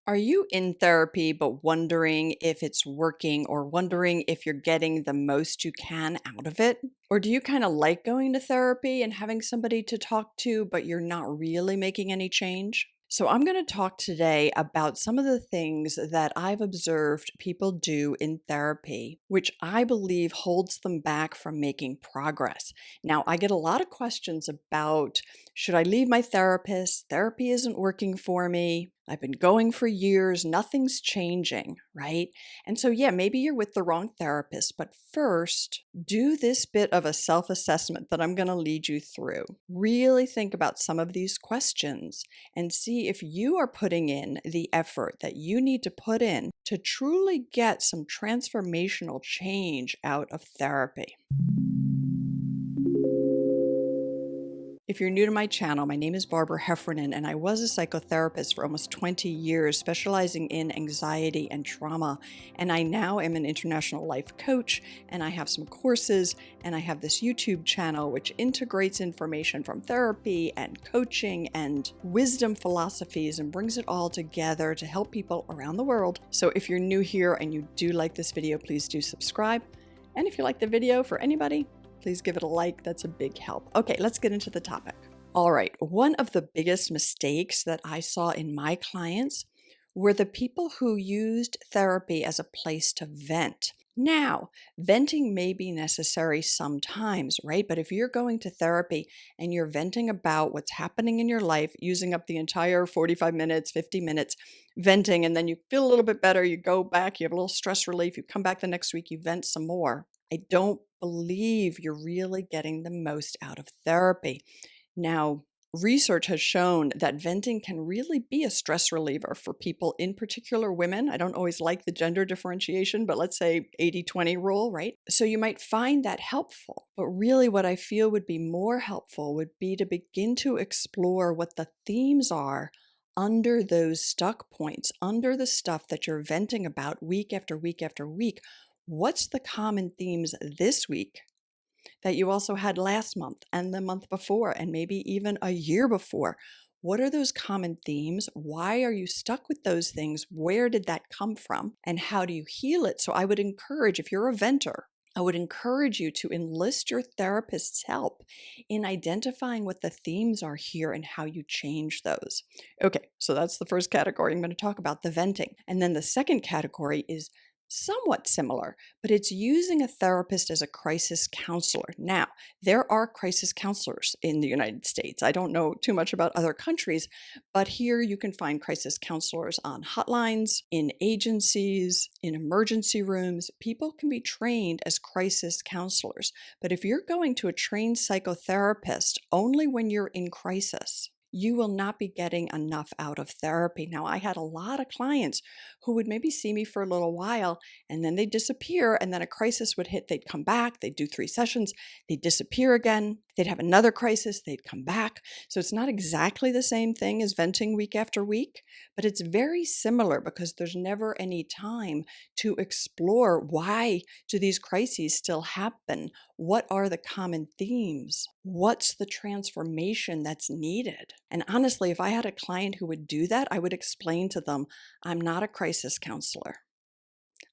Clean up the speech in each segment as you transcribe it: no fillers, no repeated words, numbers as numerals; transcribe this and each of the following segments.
Are you in therapy but wondering if it's working or wondering if you're getting the most you can out of it? Or do you kind of like going to therapy and having somebody to talk to, but you're not really making any change? So, I'm going to talk today about some of the things that I've observed people do in therapy, which I believe holds them back from making progress. Now, I get a lot of questions about should I leave my therapist? Therapy isn't working for me. I've been going for years, nothing's changing, right? And so, yeah, maybe you're with the wrong therapist, but first, do this bit of a self assessment that I'm going to lead you through. Really think about some of these questions and see if you are putting in the effort that you need to put in to truly get some transformational change out of therapy. If you're new to my channel, my name is Barbara Heffernan, and I was a psychotherapist for almost 20 years, specializing in anxiety and trauma. And I now am an international life coach, and I have some courses, and I have this YouTube channel which integrates information from therapy and coaching and wisdom philosophies and brings it all together to help people around the world. So if you're new here and you do like this video, please do subscribe. And if you like the video, for anybody, please give it a like. That's a big help. Okay, let's get into the topic. All right, one of the biggest mistakes that I saw in my clients were the people who used therapy as a place to vent. Now, venting may be necessary sometimes, right? But if you're going to therapy and you're venting about what's happening in your life, using up the entire 45 minutes, 50 minutes, venting, and then you feel a little bit better, you go back, you have a little stress relief, you come back the next week, you vent some more. I don't believe you're really getting the most out of therapy. Now, research has shown that venting can really be a stress reliever for people, in particular women. I don't always like the gender differentiation, but let's say 80-20 rule, right? So you might find that helpful. But really, what I feel would be more helpful would be to begin to explore what the themes are under those stuck points, under the stuff that you're venting about week after week after week. What's the common themes this week that you also had last month and the month before and maybe even a year before? What are those common themes? Why are you stuck with those things? Where did that come from? And how do you heal it? So I would encourage, if you're a venter, I would encourage you to enlist your therapist's help in identifying what the themes are here and how you change those. Okay, so that's the first category. I'm going to talk about the venting. And then the second category is somewhat similar, but it's using a therapist as a crisis counselor. Now, there are crisis counselors in the United States. I don't know too much about other countries, but here you can find crisis counselors on hotlines, in agencies, in emergency rooms. People can be trained as crisis counselors. But if you're going to a trained psychotherapist only when you're in crisis, you will not be getting enough out of therapy. Now, I had a lot of clients who would maybe see me for a little while and then they'd disappear, and then a crisis would hit. They'd come back, they'd do 3 sessions, they'd disappear again, they'd have another crisis, they'd come back. So it's not exactly the same thing as venting week after week, but it's very similar because there's never any time to explore why do these crises still happen? What are the common themes? What's the transformation that's needed? And honestly, if I had a client who would do that, I would explain to them, I'm not a crisis counselor.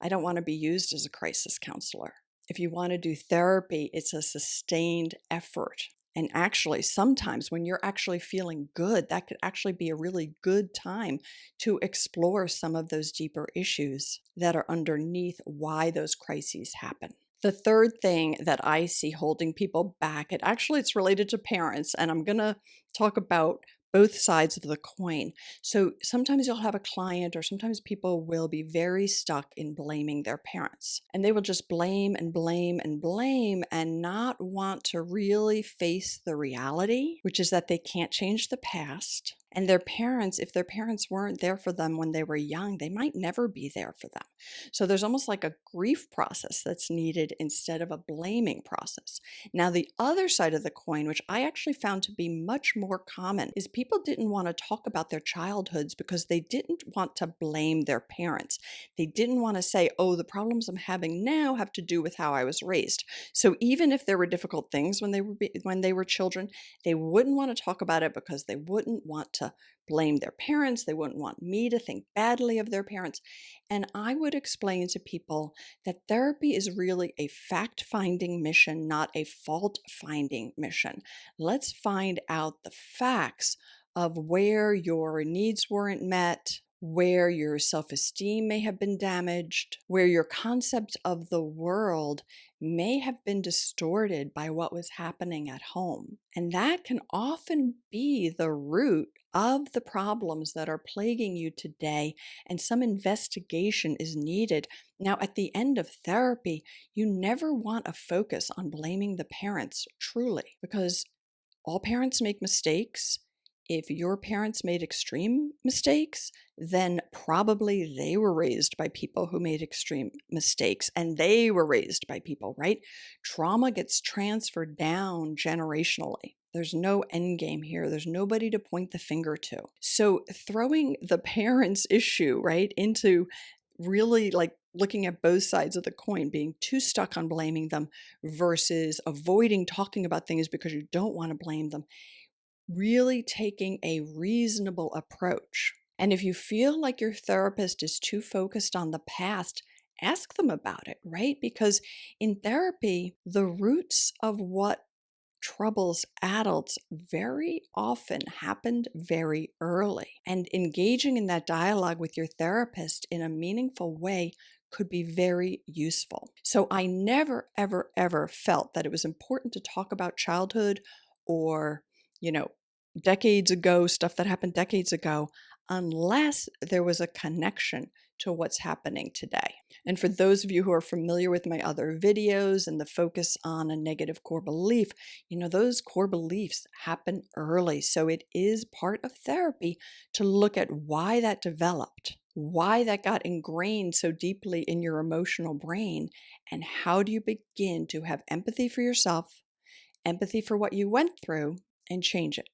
I don't want to be used as a crisis counselor. If you want to do therapy, it's a sustained effort. And actually, sometimes when you're actually feeling good, that could actually be a really good time to explore some of those deeper issues that are underneath why those crises happen. The third thing that I see holding people back, it's related to parents, and I'm going to talk about both sides of the coin. So sometimes you'll have a client, or sometimes people will be very stuck in blaming their parents, and they will just blame and blame and blame and not want to really face the reality, which is that they can't change the past. And their parents, if their parents weren't there for them when they were young, they might never be there for them. So there's almost like a grief process that's needed instead of a blaming process. Now, the other side of the coin, which I actually found to be much more common, is people didn't want to talk about their childhoods because they didn't want to blame their parents. They didn't want to say, oh, the problems I'm having now have to do with how I was raised. So even if there were difficult things when they were children, they wouldn't want to talk about it because they wouldn't want to to blame their parents. They wouldn't want me to think badly of their parents. And I would explain to people that therapy is really a fact-finding mission, not a fault-finding mission. Let's find out the facts of where your needs weren't met, where your self esteem may have been damaged, where your concept of the world may have been distorted by what was happening at home. And that can often be the root of the problems that are plaguing you today, and some investigation is needed. Now, at the end of therapy, you never want to focus on blaming the parents, truly, because all parents make mistakes. If your parents made extreme mistakes, then probably they were raised by people who made extreme mistakes, and they were raised by people, right? Trauma gets transferred down generationally. There's no end game here. There's nobody to point the finger to. So throwing the parents issue, right, into really like looking at both sides of the coin, being too stuck on blaming them versus avoiding talking about things because you don't want to blame them, really taking a reasonable approach. And if you feel like your therapist is too focused on the past, ask them about it, right? Because in therapy, the roots of what troubles adults very often happened very early. And engaging in that dialogue with your therapist in a meaningful way could be very useful. So I never, ever, ever felt that it was important to talk about childhood or, you know, decades ago, stuff that happened decades ago, unless there was a connection to what's happening today. And for those of you who are familiar with my other videos and the focus on a negative core belief, those core beliefs happen early. So it is part of therapy to look at why that developed, why that got ingrained so deeply in your emotional brain, and how do you begin to have empathy for yourself, empathy for what you went through, and change it.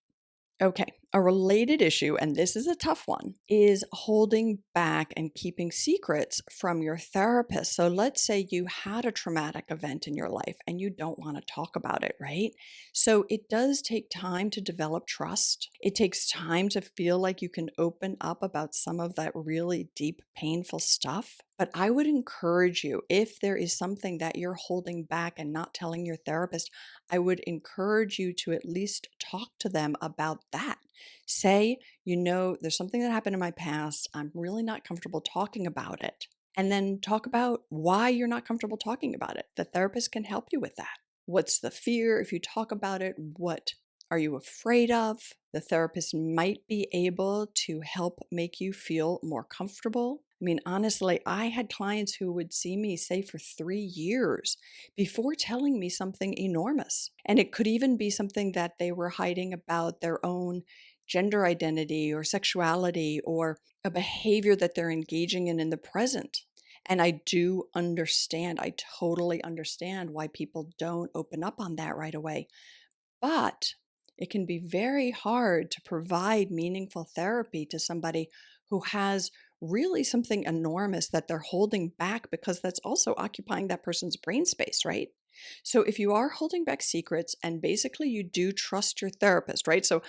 Okay, a related issue, and this is a tough one, is holding back and keeping secrets from your therapist. So let's say you had a traumatic event in your life and you don't want to talk about it, right? So it does take time to develop trust. It takes time to feel like you can open up about some of that really deep, painful stuff. But I would encourage you, if there is something that you're holding back and not telling your therapist, I would encourage you to at least talk to them about that. Say, there's something that happened in my past. I'm really not comfortable talking about it. And then talk about why you're not comfortable talking about it. The therapist can help you with that. What's the fear if you talk about it? What are you afraid of? The therapist might be able to help make you feel more comfortable. I mean, honestly, I had clients who would see me, say, for 3 years before telling me something enormous. And it could even be something that they were hiding about their own gender identity or sexuality or a behavior that they're engaging in the present. And I do understand, I totally understand why people don't open up on that right away. But it can be very hard to provide meaningful therapy to somebody who has really something enormous that they're holding back, because that's also occupying that person's brain space, right? So if you are holding back secrets and basically you do trust your therapist, right? So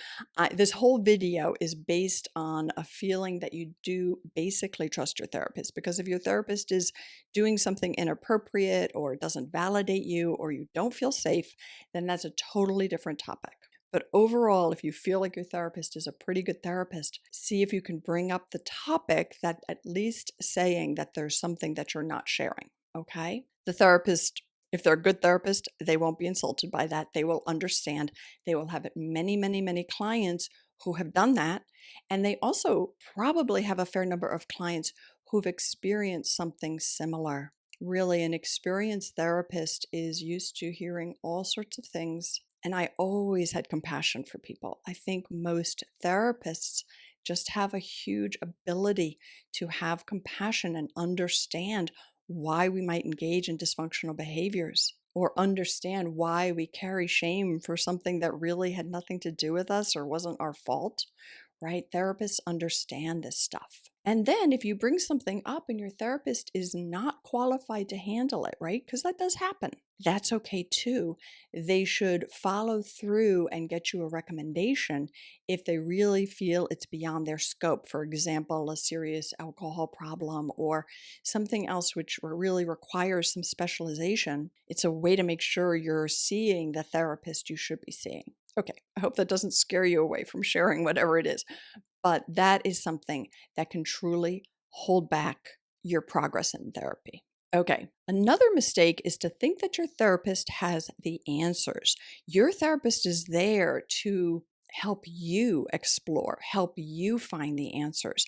this whole video is based on a feeling that you do basically trust your therapist, because if your therapist is doing something inappropriate or doesn't validate you or you don't feel safe, then that's a totally different topic. But overall, if you feel like your therapist is a pretty good therapist, see if you can bring up the topic, that at least saying that there's something that you're not sharing, okay? The therapist, if they're a good therapist, they won't be insulted by that. They will understand. They will have many, many, many clients who have done that. And they also probably have a fair number of clients who've experienced something similar. Really, an experienced therapist is used to hearing all sorts of things. And I always had compassion for people. I think most therapists just have a huge ability to have compassion and understand why we might engage in dysfunctional behaviors, or understand why we carry shame for something that really had nothing to do with us or wasn't our fault, right? Therapists understand this stuff. And then if you bring something up and your therapist is not qualified to handle it, right? Because that does happen. That's okay too. They should follow through and get you a recommendation if they really feel it's beyond their scope. For example, a serious alcohol problem or something else which really requires some specialization. It's a way to make sure you're seeing the therapist you should be seeing. Okay, I hope that doesn't scare you away from sharing whatever it is. But that is something that can truly hold back your progress in therapy. Okay, another mistake is to think that your therapist has the answers. Your therapist is there to help you explore, help you find the answers,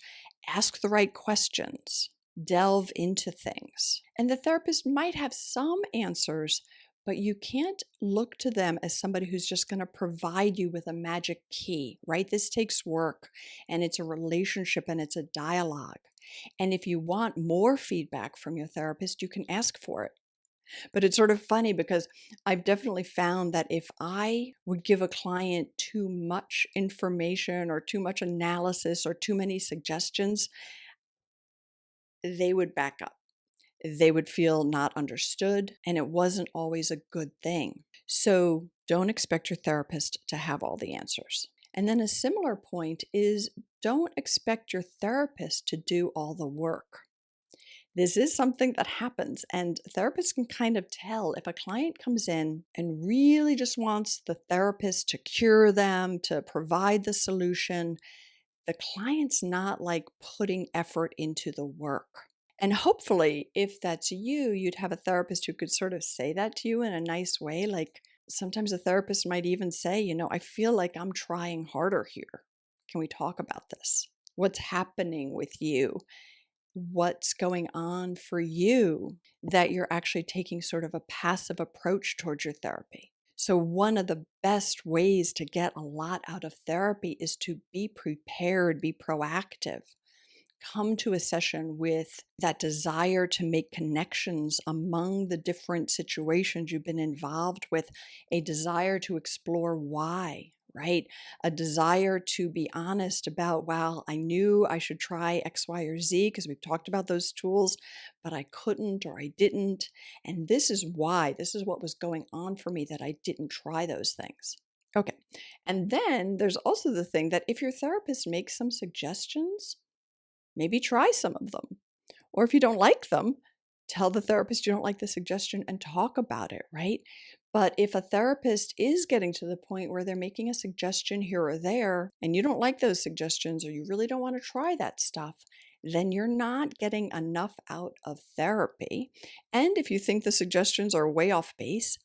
ask the right questions, delve into things. And the therapist might have some answers, but you can't look to them as somebody who's just going to provide you with a magic key, right? This takes work and it's a relationship and it's a dialogue. And if you want more feedback from your therapist, you can ask for it. But it's sort of funny because I've definitely found that if I would give a client too much information or too much analysis or too many suggestions, they would back up. They would feel not understood, and it wasn't always a good thing. So don't expect your therapist to have all the answers. And then a similar point is don't expect your therapist to do all the work. This is something that happens, and therapists can kind of tell if a client comes in and really just wants the therapist to cure them, to provide the solution. The client's not like putting effort into the work. And hopefully, if that's you, you'd have a therapist who could sort of say that to you in a nice way. Like sometimes a therapist might even say, I feel like I'm trying harder here. Can we talk about this? What's happening with you? What's going on for you that you're actually taking sort of a passive approach towards your therapy? So, one of the best ways to get a lot out of therapy is to be prepared, be proactive. Come to a session with that desire to make connections among the different situations you've been involved with, a desire to explore why, right? A desire to be honest about, well, I knew I should try X, Y, or Z because we've talked about those tools, but I couldn't or I didn't. And this is why, this is what was going on for me that I didn't try those things. Okay. And then there's also the thing that if your therapist makes some suggestions, maybe try some of them. Or if you don't like them, tell the therapist you don't like the suggestion and talk about it, right? But if a therapist is getting to the point where they're making a suggestion here or there, and you don't like those suggestions or you really don't want to try that stuff, then you're not getting enough out of therapy. And if you think the suggestions are way off base,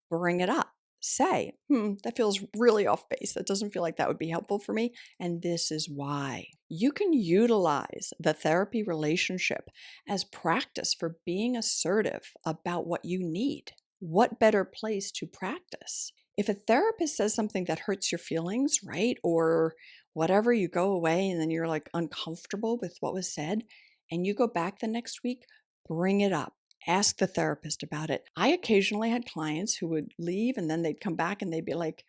bring it up. Say, that feels really off base. That doesn't feel like that would be helpful for me. And this is why. You can utilize the therapy relationship as practice for being assertive about what you need. What better place to practice? If a therapist says something that hurts your feelings, right? Or whatever, you go away and then you're like uncomfortable with what was said, and you go back the next week, bring it up. Ask the therapist about it. I occasionally had clients who would leave and then they'd come back and they'd be like,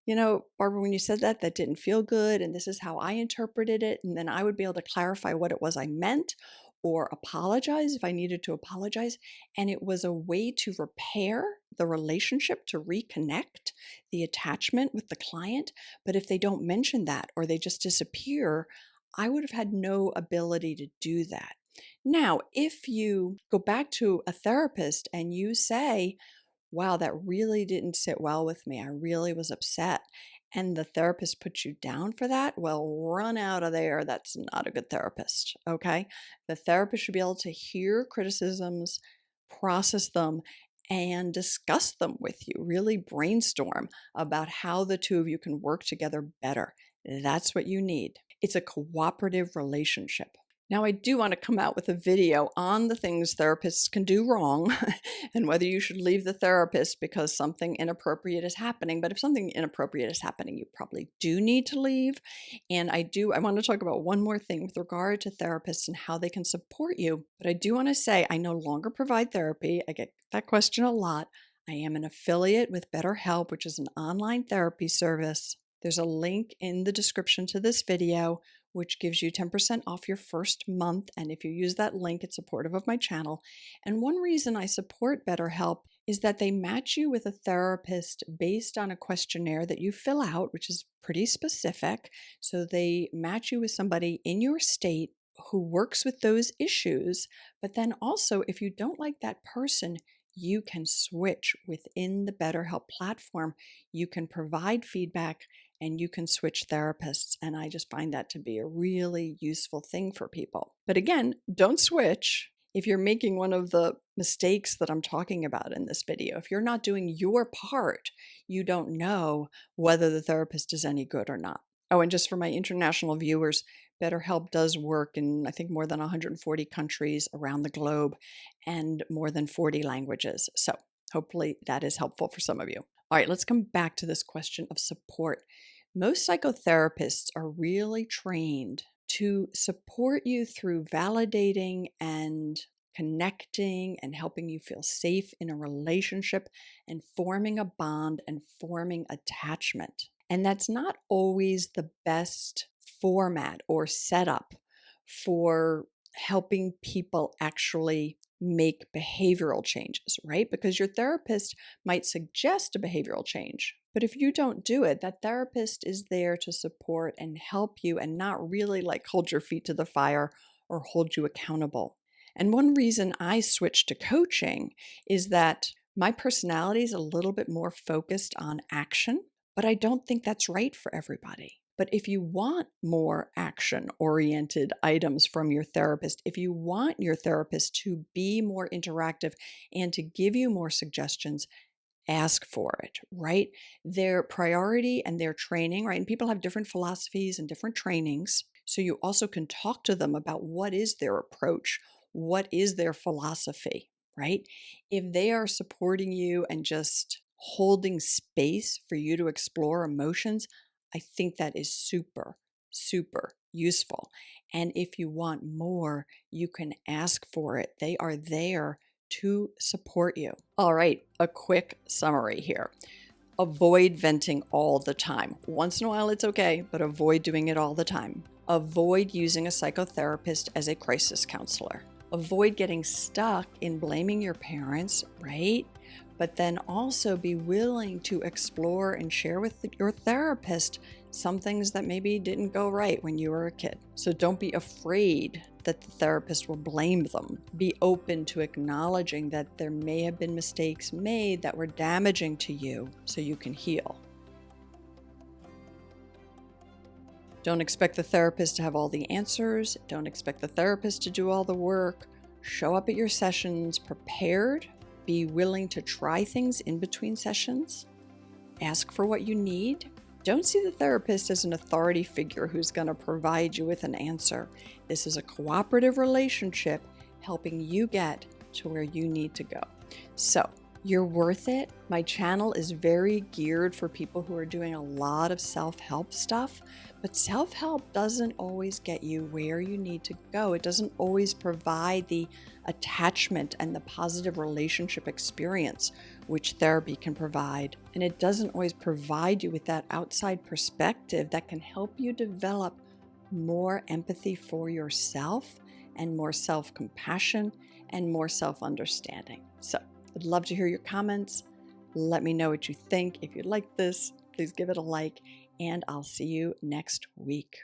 Barbara, when you said that, that didn't feel good, and this is how I interpreted it. And then I would be able to clarify what it was I meant or apologize if I needed to apologize. And it was a way to repair the relationship, to reconnect the attachment with the client. But if they don't mention that or they just disappear, I would have had no ability to do that. Now, if you go back to a therapist and you say, wow, that really didn't sit well with me. I really was upset. And the therapist puts you down for that. Well, run out of there. That's not a good therapist. Okay. The therapist should be able to hear criticisms, process them, and discuss them with you. Really brainstorm about how the two of you can work together better. That's what you need. It's a cooperative relationship. Now, I do want to come out with a video on the things therapists can do wrong and whether you should leave the therapist because something inappropriate is happening. But if something inappropriate is happening, you probably do need to leave. And I want to talk about one more thing with regard to therapists and how they can support you. But I do want to say I no longer provide therapy. I get that question a lot. I am an affiliate with BetterHelp, which is an online therapy service. There's a link in the description to this video which gives you 10% off your first month. And if you use that link, it's supportive of my channel. And one reason I support BetterHelp is that they match you with a therapist based on a questionnaire that you fill out, which is pretty specific. So they match you with somebody in your state who works with those issues. But then also, if you don't like that person, you can switch within the BetterHelp platform. You can provide feedback and you can switch therapists. And I just find that to be a really useful thing for people. But again, don't switch if you're making one of the mistakes that I'm talking about in this video. If you're not doing your part, you don't know whether the therapist is any good or not. Oh, and just for my international viewers, BetterHelp does work in, I think, more than 140 countries around the globe and more than 40 languages. So hopefully that is helpful for some of you. All right, let's come back to this question of support. Most psychotherapists are really trained to support you through validating and connecting and helping you feel safe in a relationship and forming a bond and forming attachment. And that's not always the best format or setup for helping people actually make behavioral changes, right? Because your therapist might suggest a behavioral change, but if you don't do it, that therapist is there to support and help you and not really like hold your feet to the fire or hold you accountable. And one reason I switched to coaching is that my personality is a little bit more focused on action, but I don't think that's right for everybody. But if you want more action-oriented items from your therapist, if you want your therapist to be more interactive and to give you more suggestions, ask for it, right? Their priority and their training, right? And people have different philosophies and different trainings. So you also can talk to them about what is their approach, what is their philosophy, right? If they are supporting you and just holding space for you to explore emotions, I think that is super, super useful. And if you want more, you can ask for it. They are there to support you. All right, a quick summary here. Avoid venting all the time. Once in a while, it's okay, but avoid doing it all the time. Avoid using a psychotherapist as a crisis counselor. Avoid getting stuck in blaming your parents, right? But then also be willing to explore and share with your therapist some things that maybe didn't go right when you were a kid. So don't be afraid that the therapist will blame them. Be open to acknowledging that there may have been mistakes made that were damaging to you so you can heal. Don't expect the therapist to have all the answers. Don't expect the therapist to do all the work. Show up at your sessions prepared. Be willing to try things in between sessions. Ask for what you need. Don't see the therapist as an authority figure who's going to provide you with an answer. This is a cooperative relationship helping you get to where you need to go. So, you're worth it. My channel is very geared for people who are doing a lot of self-help stuff, but self-help doesn't always get you where you need to go. It doesn't always provide the attachment and the positive relationship experience which therapy can provide. And it doesn't always provide you with that outside perspective that can help you develop more empathy for yourself and more self-compassion and more self-understanding. So, I'd love to hear your comments. Let me know what you think. If you like this, please give it a like, and I'll see you next week.